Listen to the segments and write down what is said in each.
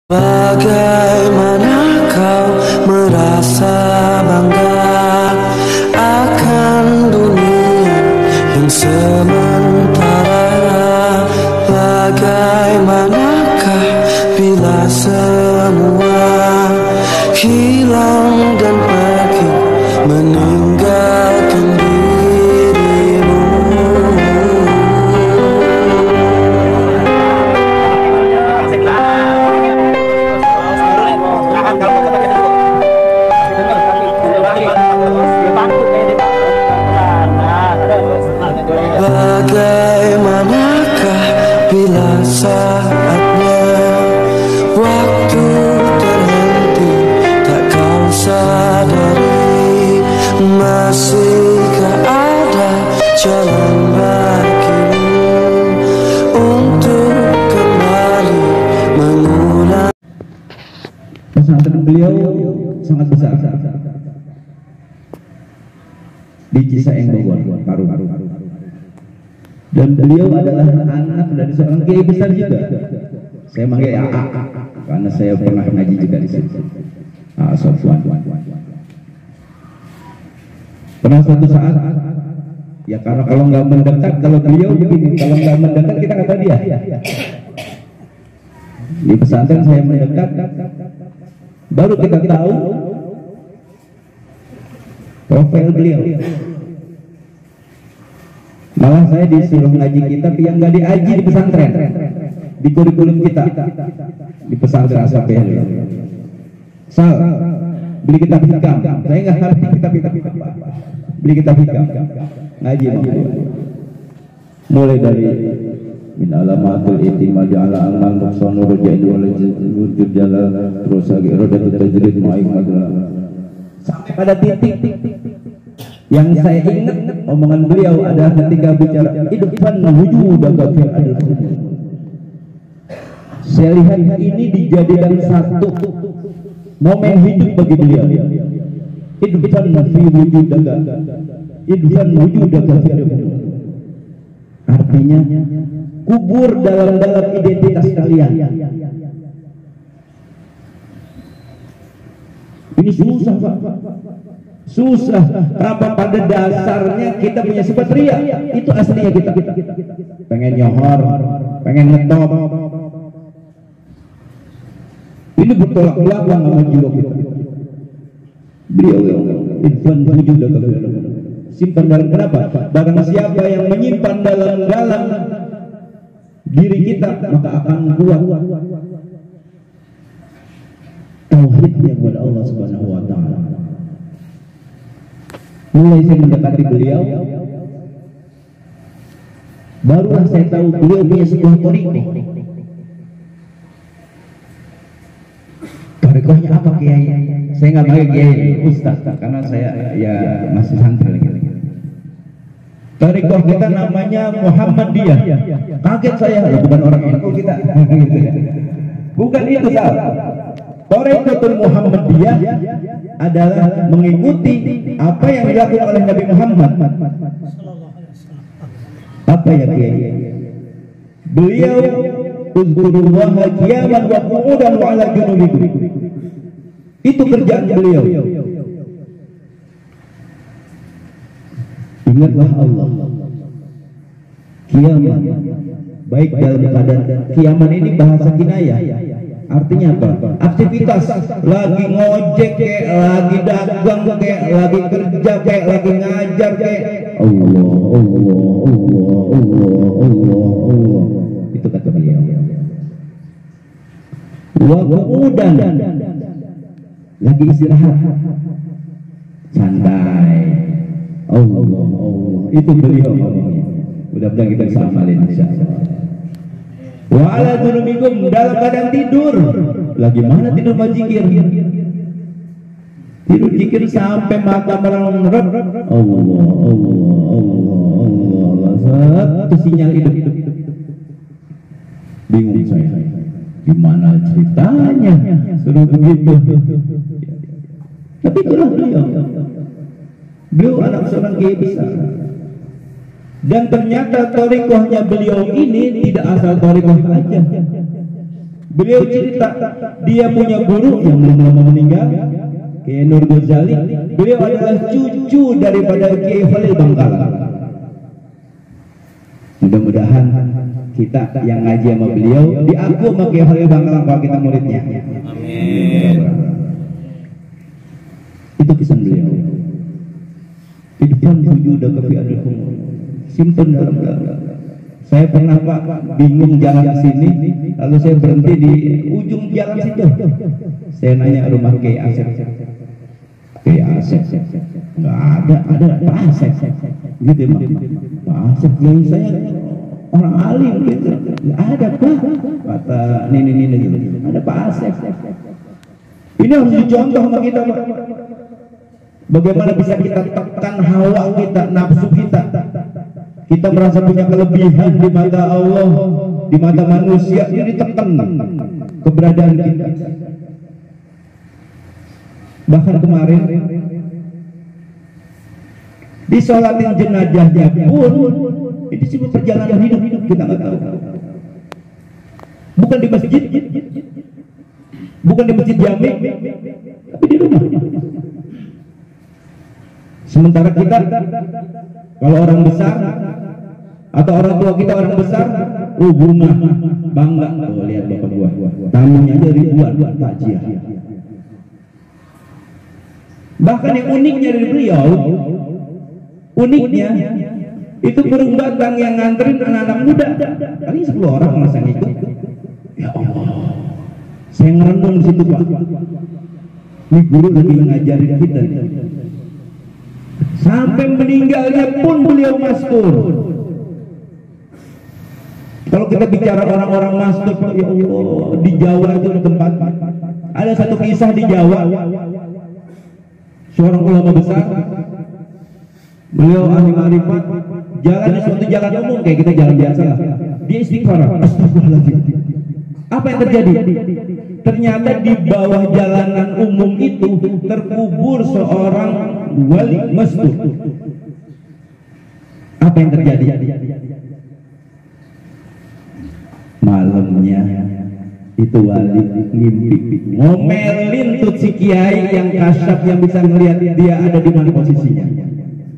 Bagaimana kau merasa bangga akan dunia yang sementara? Bagaimanakah bila semua hilang dan pergi meninggalkan dirimu? Bagaimanakah bila saatnya waktu terhenti, tak kau sadari? Masihkah ada jalan bagimu untuk kembali mengulang? Pesantren beliau sangat besar di Cisaeng, Bogor, Parung. Dan beliau adalah anak dari seorang kiai besar juga. Saya manggil AA karena saya pernah ngaji juga di sini. Sofwan. Pernah suatu saat, ya karena kalau nggak mendekat, kalau beliau begini, kalau nggak mendekat kita kata dia. Di pesantren saya mendekat, baru kita tahu profil beliau. Malah saya disuruh ngaji kitab yang nggak diaji di pesantren, di kurikulum kita di pesantren Asapel. Sal, beli kitab hikam. Saya nggak ngerti kitab apa. Beli kitab hikam, ngaji mulai dari min alamatul itimad ala amal nuqsan rujain wal wujud jalal, terus lagi rodatul tajrid ma'ik madra, sampai pada titik yang saya ingat omongan beliau adalah ketika bicara idfan wujudaka fil adl. Saya lihat ini dijadikan satu momen hidup bagi beliau. Idfan fi wujudaka, idfan wujudaka fil adl. Artinya kubur dalam identitas kalian. Ini susah, Pak. Susah. Apa pada dasarnya kita punya sifat ria, itu aslinya kita. Pengen nyohor, pengen ngetop. Ini bertolak belakang sama jiwa kita. Beliau idfan wujudaka fil adl. Simpan dalam, kenapa? Barang siapa yang menyimpan dalam diri kita, maka akan kuat tauhidnya kepada Allah Subhanahu wa taala. Mulai saya mendekati beliau, barulah saya tahu beliau punya sebuah thariqah. Thariqahnya apa, Kiai? Saya nggak pakai Kiai, Ustaz, karena saya ya masih santri lagi. Thariqah kita namanya Muhammadiyah. Kaget saya, bukan orang NU kita. Bukan itu, salah. Thariqatul Muhammadiyah adalah mengikuti apa yang dilakukan oleh Nabi Muhammad. Apa ya, Kiai? Beliau uzkurullaha qiyaman wa qu'udan wa 'ala junubikum. Itu kerjaan beliau. Ingatlah Allah. Kiaman, baik dalam keadaan kiaman ini bahasa kinayah. Artinya apa? Aktivitas, lagi ngojek kayak, lagi dagang kayak, lagi kerja kayak, lagi ngajar kayak. Allah. Itu kata beliau. Wa qu'udan, lagi istirahat, santai. Allah. Itu beliau ngomongnya. Mudah-mudahan kita bisa amalin, insyaallah. Wa 'ala junubikum, dalam keadaan tidur. Lagi mana tidur majikir? Tidur zikir sampai mata melerap. Allah. Satu sinyal hidup. Bingung saya. Gimana ceritanya? Suruh begitu. Tapi itulah beliau. Beliau anak seorang kiai besar. Dan ternyata thariqahnya beliau ini tidak asal thariqah aja. Beliau cerita dia punya guru yang belum lama meninggal, Kiai Nur Ghazali. Beliau adalah cucu daripada Kiai Khalil Bangkalan. Mudah-mudahan kita yang ngaji sama beliau diaku sama Kiai Khalil Bangkalan kalau kita muridnya. Amin. Itu pesan beliau. Di depan sujuda kafi adukum, simpen dalam dada. Saya pernah Pak bingung jalan sini, lalu saya berhenti di ujung jalan situ. Saya nanya rumah Kiai Asep. Kiai Asep, nggak ada Pak Asep. Gitu Pak. Pak Asep Kiai saya orang alim gitu. Nggak ada Pak. Kata ini gitu. Ada Pak Asep. Ini harus dicontoh sama kita Pak. Bagaimana bisa kita tekan hawa kita, nafsu kita. Kita merasa punya kelebihan di mata Allah, di mata manusia, ini ditekan keberadaan kita. Bahkan kemarin disolatin jenazahnya pun itu cuma perjalanan hidup kita nggak tahu. Bukan di masjid, bukan di masjid jami, tapi di rumah. Sementara kita kalau orang besar atau orang tua kita orang besar, bunga bangga. Oh lihat bapak gua, tamunya aja ribuan takjiah. Bahkan yang uniknya dari beliau, uniknya itu burung batang yang nganterin anak-anak muda. Kali 10 orang masa ngikut. Ya Allah, saya ngerenung di situ Pak. Ini guru lagi ngajarin kita. Sampai meninggalnya pun beliau mastur. Kalau kita bicara orang-orang mastur, ya Allah, di Jawa itu tempat. Ada satu kisah di Jawa. Seorang ulama besar, beliau ahli ma'rifat, jalan di suatu jalan umum kayak kita jalan biasa. Dia istighfar. Astagfirullahaladzim. Apa yang terjadi? Ternyata di bawah jalanan umum itu terkubur seorang wali mastur. Apa yang terjadi? Malamnya itu wali ngimpi ngomelin tuh si kiai yang kasyaf yang bisa ngelihat dia ada di mana posisinya.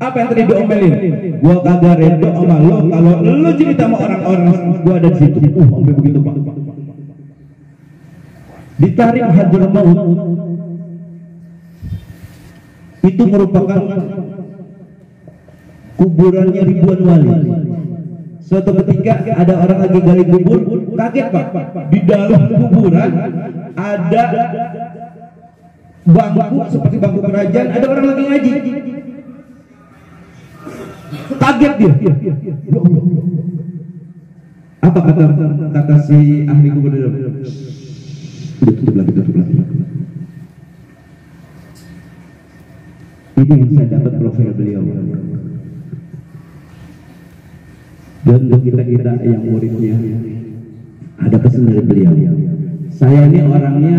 Apa yang tadi diomelin? Gua kagak redo sama lo kalau lo cerita sama orang-orang gua ada di situ. Sampai begitu Pak. Ditarik hajar maut. Itu merupakan kuburannya ribuan wali. Suatu ketika ada orang lagi gali kubur, kaget Pak. Di dalam kuburan ada bangku seperti bangku kerajaan, ada orang lagi ngaji. Kaget dia. Apa kata si ahli kubur itu? Tutup lagi. Ini yang saya dapat profil beliau. Dan untuk kita yang muridnya ada pesan dari beliau. Saya ini orangnya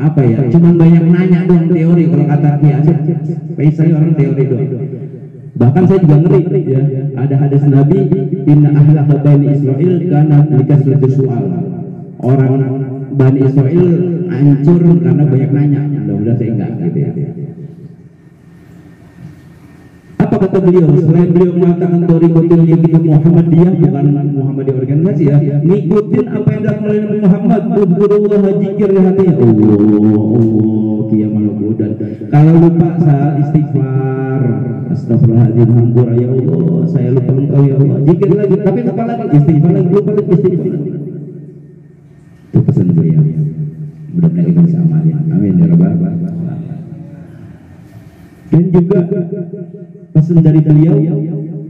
apa ya? Cuman banyak nanya doang teori. Kalau kata Kiai Asep, saya orang teori doang. Bahkan saya juga ngeri ya. Ada hadis Nabi, inna ahla Bani Israil kana likasratu soal. Orang Bani Israil hancur karena banyak nanya. Mudah-mudahan saya enggak gitu ya. Apa kata beliau? Selain beliau mengatakan torikotilnya kita Muhammadiyah, bukan Muhammadiyah organisasi ya, ngikutin apa yang dilakukan oleh Muhammad. Udhkurullah, zikir di hatinya Allah kiamal dan kalau lupa saat istighfar, astagfirullahaladzim, hampura ya Allah, saya lupa engkau ya Allah, zikir lagi, tapi lupa lagi, istighfar lagi, lupa lagi, istighfar lagi. Itu pesan beliau. Mudah-mudahan kita bisa amalin. Amin ya rabbal alamin. Dan juga pesan dari beliau,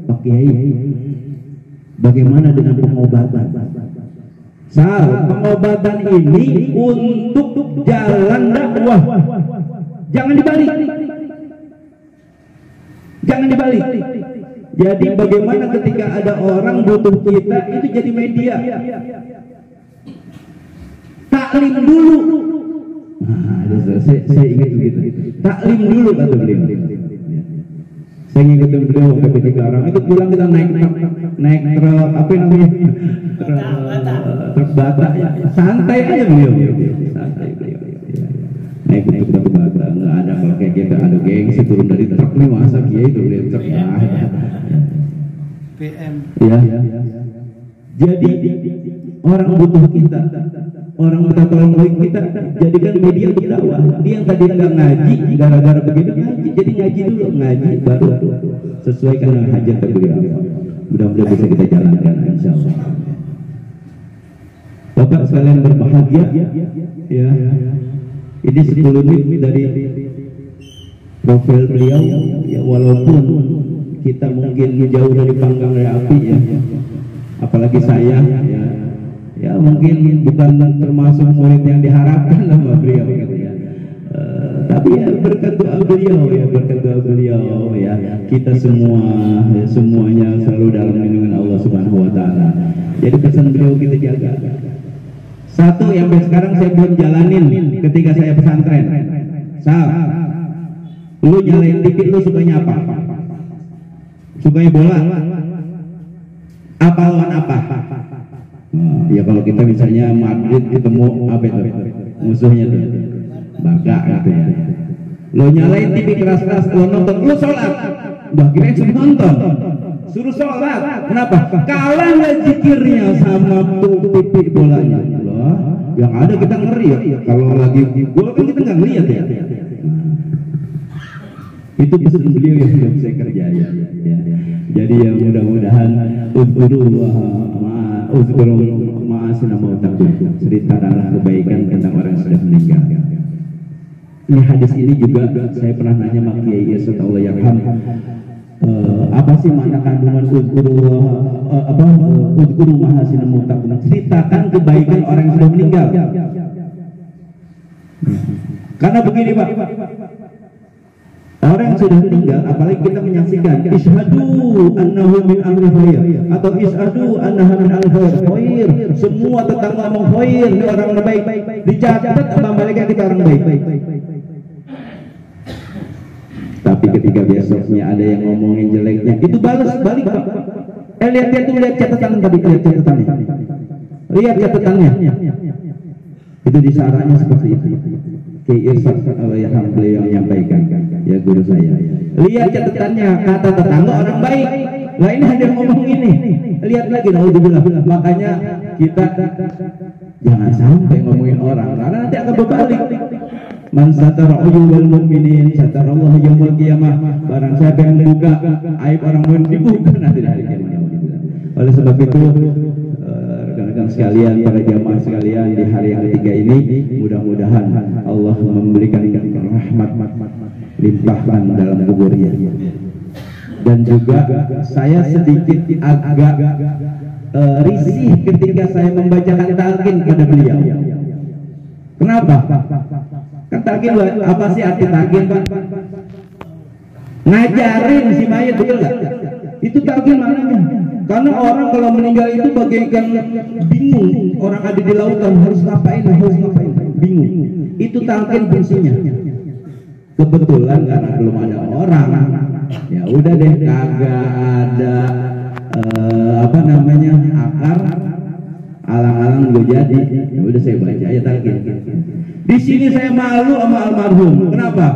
Pak Kiai, bagaimana dengan pengobatan? Pengobatan ini untuk jalan dakwah, jangan dibalik. Jangan dibalik. Jadi bagaimana ketika ada orang butuh kita, itu jadi media. Taklim dulu. Nah, saya ingat begitu. Taklim dulu kata beliau. Saya ngikutin beliau ke Cikarang, itu pulang kita naik truk apa namanya, truk bata, ya. Santai aja beliau, santai beliau. Ya. Naik truk bata, nggak ada kalau kayak gitu, ada gengsi turun dari truk nih masa kia itu beliau truk. PM. Ya. Jadi orang butuh kita, orang minta tolong baik kita, jadikan media untuk dakwah. Dia yang tadi nggak ngaji, gara-gara begitu ngaji, jadi ngaji dulu, ngaji baru sesuaikan dengan hajat beliau. Mudah-mudahan bisa kita jalankan, insya Allah. Bapak sekalian berbahagia, ya. Ini 10 menit dari profil beliau, ya, walaupun kita mungkin jauh dari panggang dari api, ya. Apalagi saya, ya mungkin bukan termasuk murid yang diharapkan sama beliau, gitu ya. Tapi ya berkat doa beliau, ya kita semua, ya, semuanya selalu dalam lindungan Allah Subhanahu Wa Taala. Jadi pesan beliau kita jaga. Satu yang sampai sekarang saya belum jalanin ketika saya pesantren. Lu nyalain TV, lu sukanya apa? Sukanya bola? Apa lawan apa? Ya kalau kita misalnya Madrid ketemu apa itu musuhnya tuh, Barca gitu ya. Lo nyalain TV keras-keras, lo nonton, lo sholat, udah kira suruh nonton, suruh sholat. Kenapa? Kalah nggak zikirnya sama TV bolanya. Loh, yang ada kita ngeri ya. Kalau lagi gol kan kita nggak ngeliat ya. Itu pesan beliau yang saya kerjain, ya. Jadi ya mudah-mudahan uzkuru ma'asina mautakum, ceritakanlah kebaikan tentang orang yang sudah meninggal. Ini hadis ini juga saya pernah nanya sama Kiai Yesut Allah yarham, apa sih makna kandungan uzkuru ma'asina mautakum, ceritakan kebaikan orang yang sudah meninggal. Karena begini Pak, orang yang sudah meninggal, apalagi kita menyaksikan isyhadu annahu min ahli khair atau isyhadu annaha min ahli khair, semua tentang ngomong khair, ini orang baik, dicatat sama malaikat kita orang baik. Tapi ketika besoknya ada yang ngomongin jeleknya, itu balas balik Pak. Lihat catatan tadi, lihat catatannya. Itu di syaratnya seperti itu. Kiai Irfan yang beliau menyampaikan, ya guru saya. Lihat catatannya, kata tetangga orang baik. Lah ini ada yang ngomong ini. Lihat lagi, naudzubillah. Makanya kita jangan sampai ngomongin orang, karena nanti akan berbalik. Man satara uyubal mu'minin satarallahu yaumul qiyamah. Barang siapa yang membuka aib orang mukmin, dibuka nanti di hari kiamat. Oleh sebab itu, rekan-rekan sekalian, para jamaah sekalian, di hari yang ketiga ini mudah-mudahan Allah memberikan rahmat limpahkan dalam kuburnya. Dan juga saya sedikit agak risih ketika saya membacakan talqin pada beliau. Kenapa? Kan talqin apa sih arti talqin Pak? Ngajarin si mayat, betul nggak? Itu talqin maknanya. Karena orang kalau meninggal itu bagaikan bingung, orang ada di lautan harus ngapain, bingung. Itu talqin fungsinya. Kebetulan karena belum ada orang, ya udah deh, kagak ada akar, alang-alang gue jadi, ya udah saya baca aja talqin. Di sini saya malu sama almarhum. Kenapa?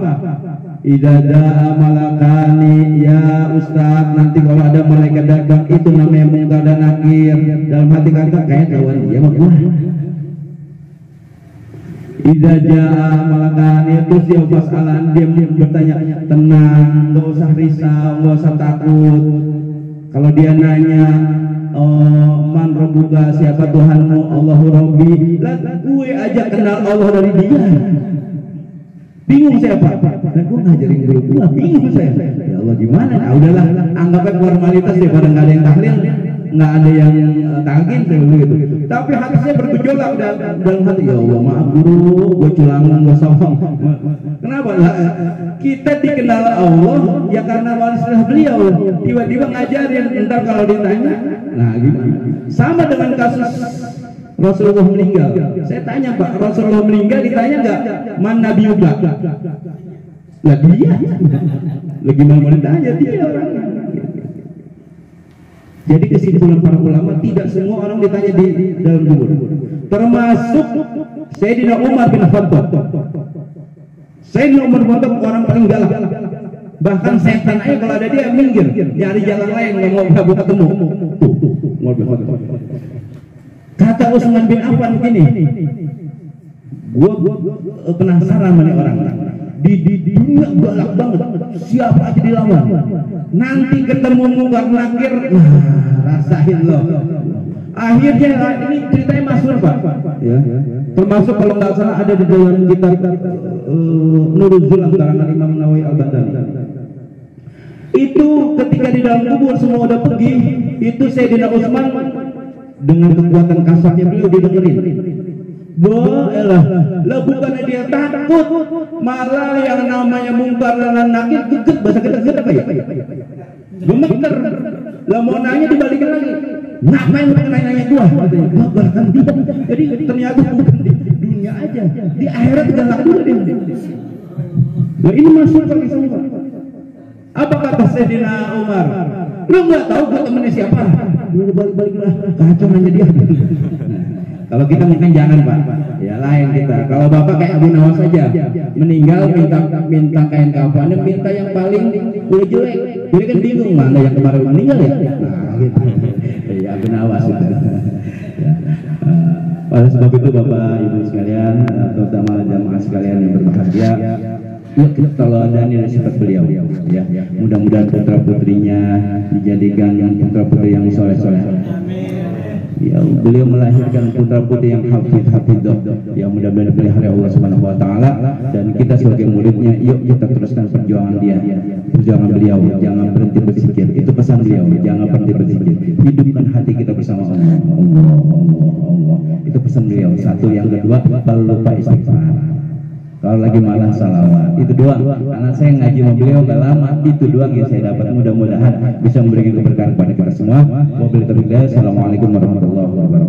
Idza da'a malakani, ya Ustaz, nanti kalau ada malaikat datang itu namanya munkar dan nakir. Dalam hati kata kayak kawan dia mah gua. Idza da'a malakani, terus dia fasalan, dia bertanya, tenang, enggak usah risau, enggak usah takut. Kalau dia nanya, man rabbuka, siapa Tuhanmu? Allahu rabbi. Lah gue aja kenal Allah dari dia. Bingung saya Pak, nah gue ngajarin guru gue, bingung saya. Ya Allah gimana? Nah, udahlah, anggapnya formalitas daripada nggak ada yang tahlil, nggak ada yang talqin gitu. Tapi hati saya bergejolak dalam hati, ya Allah maaf guru, gue culangan, gue sombong. Kenapa? Kita dikenal Allah ya karena wasilah beliau. Tiba-tiba ngajarin, entar kalau ditanya, nah gimana? Sama dengan kasus Rasulullah meninggal. Saya tanya Pak, Rasulullah meninggal ditanya nggak? Man Nabi juga? Lah dia lagi mau ditanya dia orangnya. Jadi kesimpulan para ulama, tidak semua orang ditanya di dalam kubur, termasuk Sayyidina Umar bin Khattab. Sayyidina Umar bin Khattab orang paling galak. Bahkan setan aja kalau ada dia minggir, nyari jalan lain, nggak mau ketemu. Tuh, Umar bin Khattab. Kata Utsman bin Affan gini, gua penasaran sama orang. Di dunia galak banget, siapa aja dilawan. Nanti ketemu mungkar nakir, rasain loh. Akhirnya ini ceritanya masyhur Pak, ya. Termasuk kalau nggak salah ada di dalam kitab Nurul Zulam karangan Imam Nawawi Al-Bantani. Itu ketika di dalam kubur semua udah pergi, itu Sayyidina Utsman dengan kekuatan kasarnya beliau didengerin. Boelah, lah bukannya dia takut, malah yang namanya mungkar dan nakir geget, bahasa kita geget apa ya? Gemeter. Lah mau nanya dibalikin lagi. Ngapain nanya gua? Bahkan dia. Jadi ternyata bukan di dunia aja, di akhirat galak juga dia. Nah ini masuk bagi semua. Apa kata Sayyidina Umar? Lu nggak tahu gua temennya siapa? Lu balik lah, kacau nanya dia. Kalau kita mungkin jangan Pak, ya lain kita. Kalau Bapak kayak Abu Nawas saja, meninggal minta kain kafannya, minta yang paling udah jelek. Jadi kan bingung mana yang kemarin meninggal ya. Nah, gitu. Ya Abu Nawas itu. Oleh sebab itu Bapak Ibu sekalian, terutama jamaah sekalian yang berbahagia, yuk kita teladani sifat beliau. Ya, mudah-mudahan putra putrinya dijadikan putra putri yang soleh-soleh. Ya, beliau melahirkan putra putri yang hafidh-hafidh, yang mudah-mudahan dipelihara Allah Subhanahu wa taala, dan kita sebagai muridnya yuk kita teruskan perjuangan dia, perjuangan beliau, jangan berhenti berzikir. Itu pesan beliau, jangan berhenti berzikir. Hidupkan hati kita bersama Allah. Allah. Itu pesan beliau. Satu, yang kedua, kalau lupa istighfar. Kalau lagi malah salawat, itu doang. Karena saya ngaji sama beliau gak lama, itu doang yang saya dapat. Mudah-mudahan bisa memberikan keberkahan kepada kita semua. Wabillahi taufiq. Assalamualaikum warahmatullahi wabarakatuh.